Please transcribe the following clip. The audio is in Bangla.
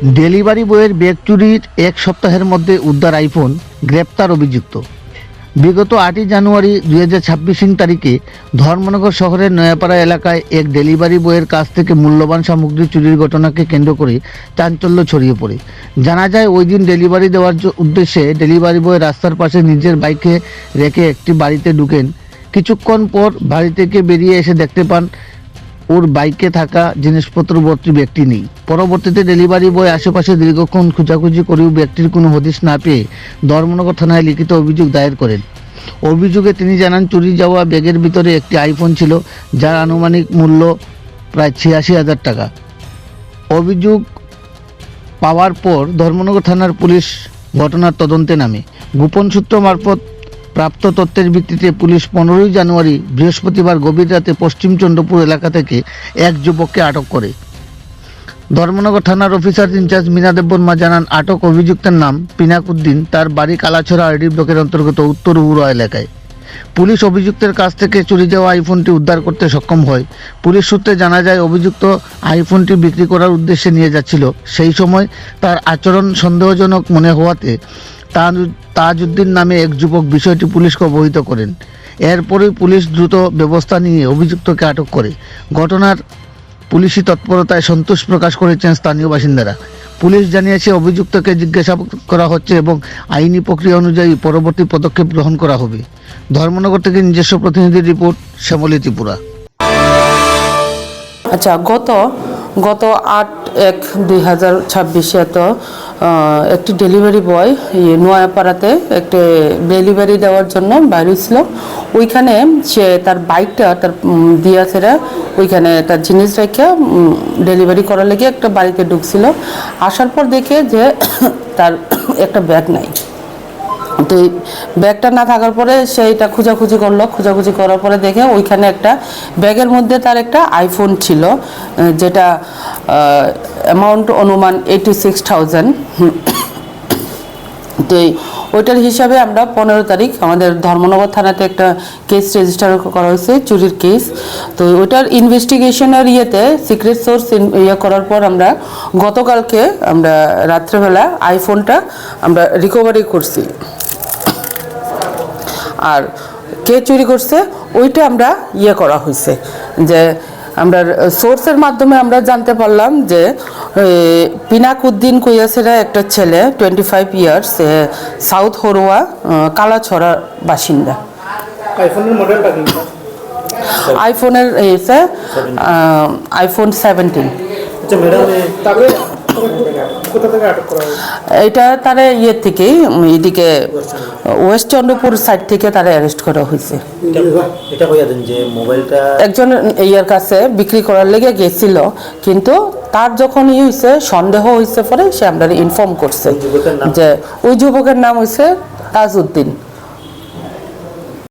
ডেলিভারি বয়ের ব্যাগ চুরির এক সপ্তাহের মধ্যে উদ্ধার আইফোন, গ্রেপ্তার অভিযুক্ত। বিগত 8ই জানুয়ারি 2026 তারিখে ধর্মনগর শহরের নয়াপাড়া এলাকায় এক ডেলিভারি বয়ের কাছ থেকে মূল্যবান সামগ্রী চুরির ঘটনাকে কেন্দ্র করে চাঞ্চল্য ছড়িয়ে পড়ে। জানা যায়, ওই দিন ডেলিভারি দেওয়ার উদ্দেশ্যে ডেলিভারি বয় রাস্তার পাশে নিজের বাইকে রেখে একটি বাড়িতে ঢুকেন। কিছুক্ষণ পর বাড়ি থেকে বেরিয়ে এসে দেখতে পান ওর বাইকে থাকা জিনিসপত্র ভর্তি ব্যাগটি নেই। পরবর্তীতে ডেলিভারি বয় আশেপাশে দীর্ঘক্ষণ খোঁজাখুঁজি করেও ব্যাগটির কোনো হদিশ না পেয়ে ধর্মনগর থানায় লিখিত অভিযোগ দায়ের করেন। অভিযোগে তিনি জানান, চুরি যাওয়া ব্যাগের ভিতরে একটি আইফোন ছিল, যার আনুমানিক মূল্য প্রায় 86,000 টাকা। অভিযোগ পাওয়ার পর ধর্মনগর থানার পুলিশ ঘটনার তদন্তে নামে। গোপন সূত্র মারফত প্রাপ্ত তথ্যের ভিত্তিতে পুলিশ 15ই জানুয়ারি বৃহস্পতিবার গভীর রাতে পশ্চিম চন্দ্রপুর এলাকা থেকে এক যুবককে আটক করে। ধর্মনগর থানার অফিসার ইনচার্জ মীনা দেববর্মা জানান, আটক অভিযুক্তের নাম পিনাকুদ্দিন। তার বাড়ি কালাছড়া আরডি ব্লকের অন্তর্গত উত্তর উড়া এলাকায়। পুলিশ অভিযুক্তের কাছ থেকে চুরি যাওয়া আইফোনটি উদ্ধার করতে সক্ষম হয়। পুলিশ সূত্রে জানা যায়, অভিযুক্ত আইফোনটি বিক্রি করার উদ্দেশ্যে নিয়ে যাচ্ছিল। সেই সময় তার আচরণ সন্দেহজনক মনে হওয়াতে তাজউদ্দিন নামে এক যুবক বিষয়টি পুলিশকে অবহিত করেন। এরপরই পুলিশ দ্রুত ব্যবস্থা নিয়ে অভিযুক্তকে আটক করে। ঘটনার পুলিশি তৎপরতায় সন্তোষ প্রকাশ করেছেন স্থানীয় বাসিন্দারা। পুলিশ জানিয়েছে, অভিযুক্তকে জিজ্ঞাসাবাদ করা হচ্ছে এবং আইনি প্রক্রিয়া অনুযায়ী পরবর্তী পদক্ষেপ গ্রহণ করা হবে। ধর্মনগর থেকে নিজস্ব প্রতিনিধি রিপোর্ট, শ্যামলী ত্রিপুরা। আচ্ছা, গত 8/1/2026 তো একটি ডেলিভারি বয় নোয়াপাড়াতে একটি ডেলিভারি দেওয়ার জন্য বাইরে ছিল। ওইখানে সে তার বাইকটা তার দিয়াছেরা ওইখানে তার জিনিস রেখে ডেলিভারি করার লেগে একটা বাড়িতে ঢুকছিল। আসার পর দেখে যে তার একটা ব্যাগ নাই। তো এই ব্যাগটা না থাকার পরে সে এটা খোঁজাখুঁজি করলো। খোঁজাখুঁজি করার পরে দেখে ওইখানে একটা ব্যাগের মধ্যে তার একটা আইফোন ছিল, যেটা অ্যামাউন্ট অনুমান 86,000। তো ওইটার হিসাবে আমরা 15 তারিখ আমাদের ধর্মনগর থানাতে একটা কেস রেজিস্টার করা হয়েছে, চুরির কেস। তো ওইটার ইনভেস্টিগেশনের সিক্রেট সোর্স করার পর আমরা গতকালকে আমরা রাত্রেবেলা আইফোনটা আমরা রিকভারি করছি। আর কে চুরি করছে ওইটা আমরা করা হয়েছে, যে আমরা সোর্সের মাধ্যমে আমরা জানতে পারলাম যে পিনাকুদ্দিন কইয়াছেরা একটা ছেলে 25 ইয়ার্স, সাউথ হরোয়া কালাছড়ার বাসিন্দা। আইফোনের মডেলটা কি? আইফোনের আইফোন 17। আচ্ছা ম্যাডাম, তাকে কোথা থেকে আটক করা হয়েছে? এটা তারা থেকেই এদিকে ওয়েস্ট চন্দ্রপুর সাইড থেকে তারা অ্যারেস্ট করা হয়েছে। এটা কইয়া দেন যে মোবাইলটা একজন কাছে বিক্রি করার লেগে গেছিল, কিন্তু তার যখন হয়েছে সন্দেহ হয়েছে পরে সে আমরা ইনফর্ম করছে যে ওই যুবকের নাম হয়েছে তাজউদ্দিন।